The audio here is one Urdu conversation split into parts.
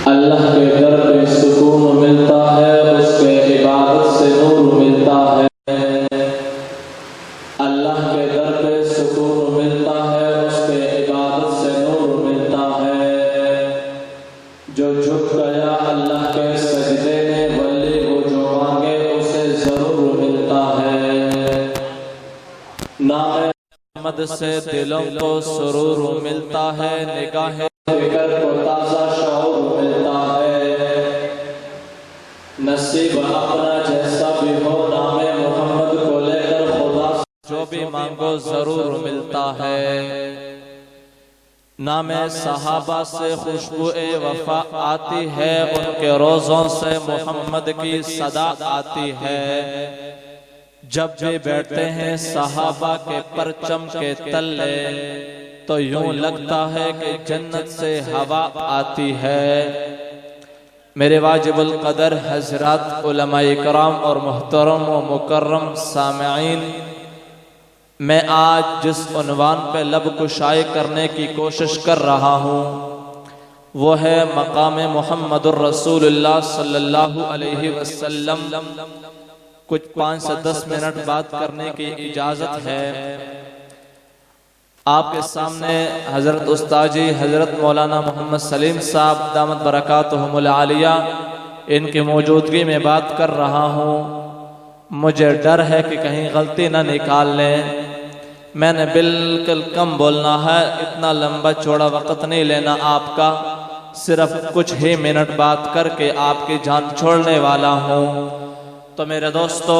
اللہ کے در پہ سکون ملتا ہے، اس کے عبادت سے نور ملتا ہے۔ اللہ کے در پہ سکون ملتا ہے، اس کے عبادت سے نور ملتا ہے۔ جو جھک گیا اللہ کے سجدے میں، ولی وہ جو مانگے اسے ضرور ملتا ہے۔ نام محمد سے دلوں کو سرور ملتا ہے، نگاہ فکر کو تازہ شعور ملتا ہے۔ نصیب اپنا جیسا بھی ہو، نام محمد کو لے کر خدا جو بھی مانگو ضرور ملتا ہے۔ نام صحابہ سے خوشبو وفا آتی ہے، ان کے روزوں سے محمد کی صدا آتی ہے۔ جب بھی بیٹھتے ہیں صحابہ کے پرچم کے تلے، تو یوں لگتا ہے کہ جنت سے ہوا آتی ہے۔ میرے واجب القدر حضرات، علماء کرام اور محترم و مکرم سامعین، میں آج جس عنوان پہ لب کشائی کرنے کی کوشش کر رہا ہوں وہ ہے مقام محمد الرسول اللہ صلی اللہ علیہ وسلم۔ کچھ 5 سے 10 منٹ بات کرنے کی اجازت ہے۔ آپ کے سامنے حضرت استاد جی حضرت مولانا محمد سلیم صاحب دامت برکاتہم العالیہ، ان کی موجودگی میں بات کر رہا ہوں۔ مجھے ڈر ہے کہ کہیں غلطی نہ نکال لیں۔ میں نے بالکل کم بولنا ہے، اتنا لمبا چوڑا وقت نہیں لینا آپ کا، صرف کچھ ہی منٹ بات کر کے آپ کی جان چھوڑنے والا ہوں۔ تو میرے دوستو،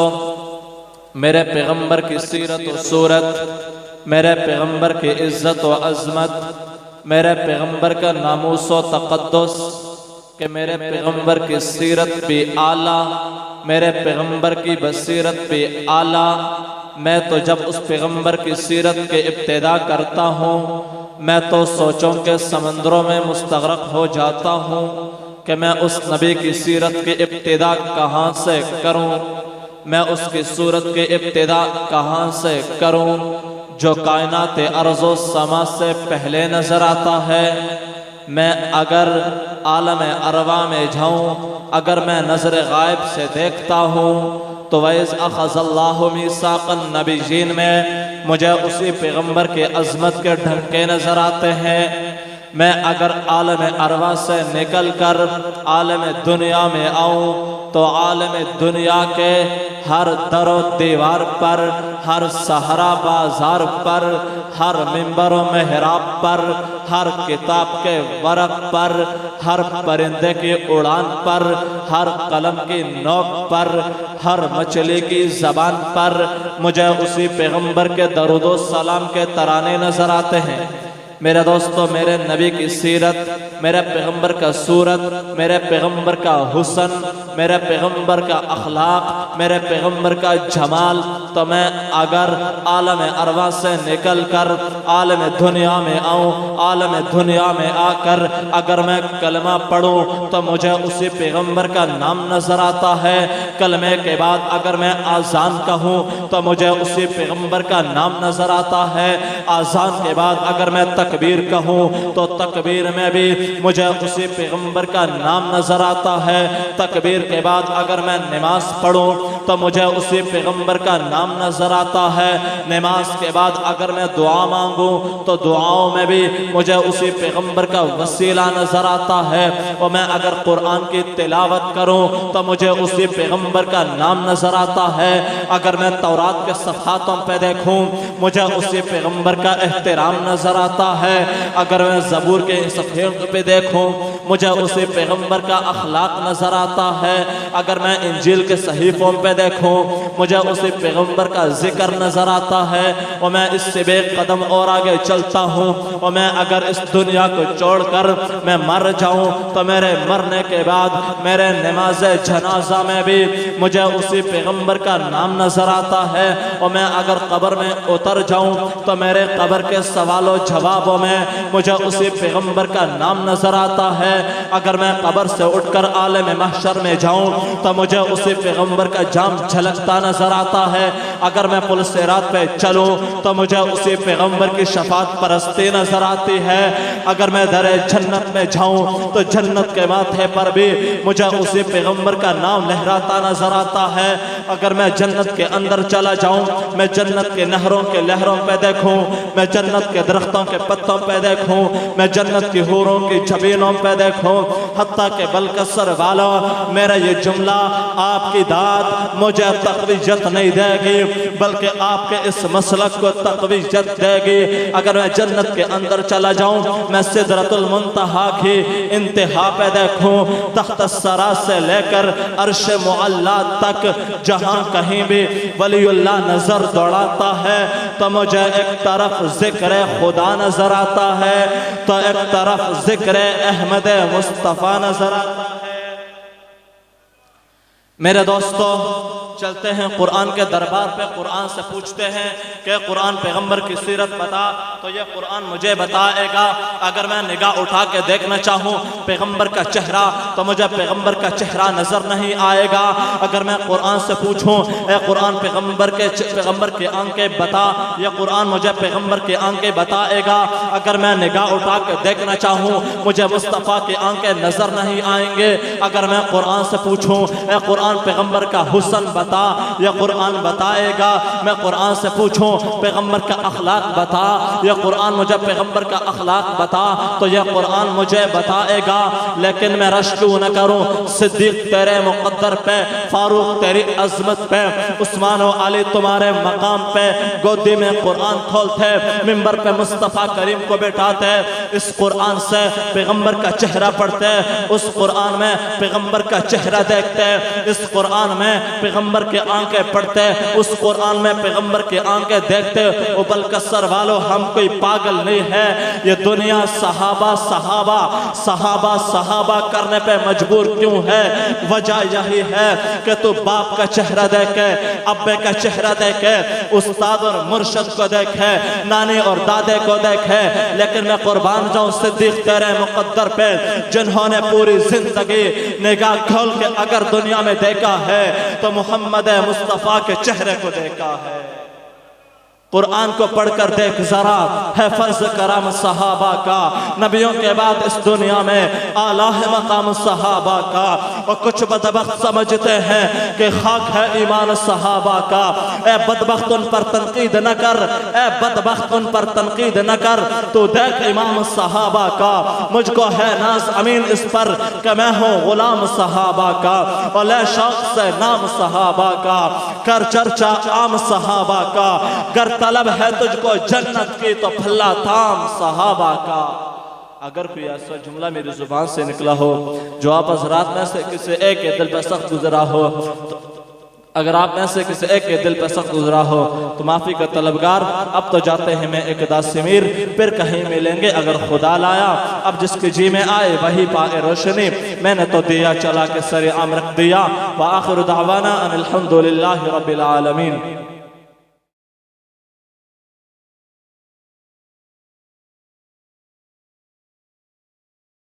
میرے پیغمبر کی سیرت و صورت، میرے پیغمبر کی عزت و عظمت، میرے پیغمبر کا ناموس و تقدس، کہ میرے پیغمبر کی سیرت بھی اعلیٰ، میرے پیغمبر کی بصیرت بھی اعلیٰ۔ میں تو جب اس پیغمبر کی سیرت کے ابتدا کرتا ہوں، میں تو سوچوں کے سمندروں میں مستغرق ہو جاتا ہوں کہ میں اس نبی کی سیرت کی ابتدا کہاں سے کروں، میں اس کی صورت کی ابتدا کہاں سے کروں جو کائنات ارض و سما سے پہلے نظر آتا ہے۔ میں اگر عالم ارواح میں جاؤں، اگر میں نظر غائب سے دیکھتا ہوں تو وَإِذْ أَخَذَ اللَّهُ مِيثَاقَ النَّبِيِّينَ میں مجھے اسی پیغمبر کے عظمت کے ڈھنکے نظر آتے ہیں۔ میں اگر عالم ارواح سے نکل کر عالم دنیا میں آؤں تو عالم دنیا کے ہر در و دیوار پر، ہر صحرا بازار پر، ہر منبر و محراب پر، ہر کتاب کے ورق پر، ہر پرندے کی اڑان پر، ہر قلم کی نوک پر، ہر مچھلی کی زبان پر مجھے اسی پیغمبر کے درود و سلام کے ترانے نظر آتے ہیں۔ میرے دوستو، میرے نبی کی سیرت، میرے پیغمبر کا صورت، میرے پیغمبر کا حسن، میرے پیغمبر کا اخلاق، میرے پیغمبر کا جمال، تو میں اگر عالم ارواح سے نکل کر عالم دنیا میں آؤں، عالم دنیا میں آ کر اگر میں کلمہ پڑھوں تو مجھے اسی پیغمبر کا نام نظر آتا ہے۔ کلمے کے بعد اگر میں آذان کہوں تو مجھے اسی پیغمبر کا نام نظر آتا ہے۔ آذان کے بعد اگر میں تکبیر کہوں تو تکبیر میں بھی مجھے اسی پیغمبر کا نام نظر آتا ہے۔ تکبیر کے بعد اگر میں نماز پڑھوں تو مجھے اسی پیغمبر کا نام نظر آتا ہے۔ نماز کے بعد اگر میں دعا مانگوں تو دعاؤں میں بھی مجھے اسی پیغمبر کا وسیلہ نظر آتا ہے۔ اور میں اگر قرآن کی تلاوت کروں تو مجھے اسی پیغمبر کا نام نظر آتا ہے۔ اگر میں تورات کے صفحاتوں پہ دیکھوں مجھے اسی پیغمبر کا احترام نظر آتا ہے۔ اگر میں زبور کے صفحوں پہ دیکھوں مجھے اسی پیغمبر کا اخلاق نظر آتا ہے۔ اگر میں انجیل کے صحیفوں پہ دیکھوں مجھے اسی پیغمبر کا ذکر نظر آتا ہے۔ اور میں اس سے بے قدم اور آگے چلتا ہوں، اور میں اگر اس دنیا کو چھوڑ کر میں مر جاؤں تو میرے مرنے کے بعد میرے نماز جنازہ میں بھی مجھے اسی پیغمبر کا نام نظر آتا ہے۔ اور میں اگر قبر میں اتر جاؤں تو میرے قبر کے سوال و جوابوں میں مجھے اسی پیغمبر کا نام نظر آتا ہے۔ اگر میں قبر سے اٹھ کر عالم محشر میں جاؤں تو مجھے اسی پیغمبر کا جام جھلکتا نظر آتا ہے، اگر میں پل صراط پہ چلوں تو مجھے اسی پیغمبر کی شفاعت پرستی نظر آتی ہے، اگر میں در جنت میں جاؤں تو جنت کے ماتھے پر بھی مجھے اسی پیغمبر کا نام لہراتا نظر آتا ہے، اگر میں جنت کے اندر چلا جاؤں میں جنت کے نہروں کے لہروں پہ دیکھوں، میں جنت کے درختوں کے پتوں پہ دیکھوں، میں جنت کی حوروں کی جبینوں پہ دیکھوں، حتیٰ کہ بلکسر والا میرا یہ جملہ آپ کی داد مجھے تقویت نہیں دے گی بلکہ آپ کے اس مسلک کو تقویت دے گی۔ اگر میں جنت کے اندر چلا جاؤں میں سدرۃ المنتہا کی انتہا پہ دیکھوں، تحت الثری سے لے کر عرش معلی تک جہاں کہیں بھی ولی اللہ نظر دوڑاتا ہے تو مجھے ایک طرف ذکر خدا نظر آتا ہے تو ایک طرف ذکر احمد مصطفیٰ نظر آتا ہے۔ میرے دوستو چلتے ہیں قرآن کے دربار پہ، قرآن سے پوچھتے ہیں کہ قرآن پیغمبر کی سیرت بتا، تو یہ قرآن مجھے بتائے گا۔ اگر میں نگاہ اٹھا کے دیکھنا چاہوں پیغمبر کا چہرہ تو مجھے پیغمبر کا چہرہ نظر نہیں آئے گا۔ اگر میں قرآن سے پوچھوں اے قرآن پیغمبر کی آنکھیں بتا، یہ قرآن مجھے پیغمبر کی آنکھیں بتائے گا۔ اگر میں نگاہ اٹھا کے دیکھنا چاہوں مجھے مصطفیٰ کی آنکھیں نظر نہیں آئیں گے۔ اگر میں قرآن سے پوچھوں اے قرآن پیغمبر کا حسن بتا، یہ قرآن بتائے گا۔ میں قرآن سے پوچھوں پیغمبر کا اخلاق بتا، یہ قرآن مجھے پیغمبر کا اخلاق بتا تو یہ قرآن مجھے بتائے گا۔ لیکن میں رش کیوں نہ کروں، صدیق تیرے مقدر پہ، فاروق تیری عظمت پہ، عثمان و علی تمہارے مقام پہ گودی میں قرآن کھولتے، منبر پہ مصطفیٰ کریم کو بٹھاتے، اس قرآن سے پیغمبر کا چہرہ پڑھتے، اس قرآن میں پیغمبر کا چہرہ دیکھتے، اس قرآن میں پیغمبر کے آنکھیں پڑھتے، اس قرآن میں پیغمبر کے آنکھیں دیکھتے۔ او بلکسر والو ہم کوئی پاگل نہیں ہے، یہ دنیا صحابہ صحابہ صحابہ صحابہ کرنے پہ مجبور کیوں ہے؟ وجہ یہی ہے کہ تو باپ کا چہرہ دیکھے، ابے کا چہرہ دیکھے، استاد اور مرشد کو دیکھے، نانی اور دادے کو دیکھے، لیکن میں قربان جاؤں صدیق تیرے مقدر پہ جنہوں نے پوری زندگی نگاہ کھول کے اگر دنیا میں دیکھا ہے تو محمد مصطفیٰ کے چہرے کو دیکھا ہے۔ قرآن کو پڑھ کر دیکھ ذرا، ہے فرض کرم صحابہ کا، نبیوں کے بعد اس دنیا میں اعلیٰ مقام صحابہ کا، اور کچھ بدبخت سمجھتے ہیں کہ خاک ہے ایمان صحابہ کا۔ اے بدبخت ان پر تنقید نہ کر، اے بدبخت ان پر تنقید نہ کر، تو دیکھ امام صحابہ کا۔ مجھ کو ہے ناز امین اس پر کہ میں ہوں غلام صحابہ کا، اور لے شوق سے نام صحابہ کا، کر چرچا عام صحابہ کا، گر طلب ہے تجھ کو جنت کی تو پھلا تھام صحابہ کا۔ اگر کوئی ایسا جملہ میری زبان سے نکلا ہو جو آپ حضرات میں سے کسی ایک کے دل پہ سخت گزرا ہو، اگر آپ میں سے کسی ایک کے دل پہ سخت گزرا ہو تو معافی کا طلبگار، اب تو جاتے ہیں میں ایک داسمیر، پھر کہیں ملیں گے اگر خدا لایا، اب جس کے جی میں آئے وہی پائے روشنی، میں نے تو دیا چلا کے سر عام رکھ دیا۔ وآخر دعوانا ان الحمدللہ رب العالمین۔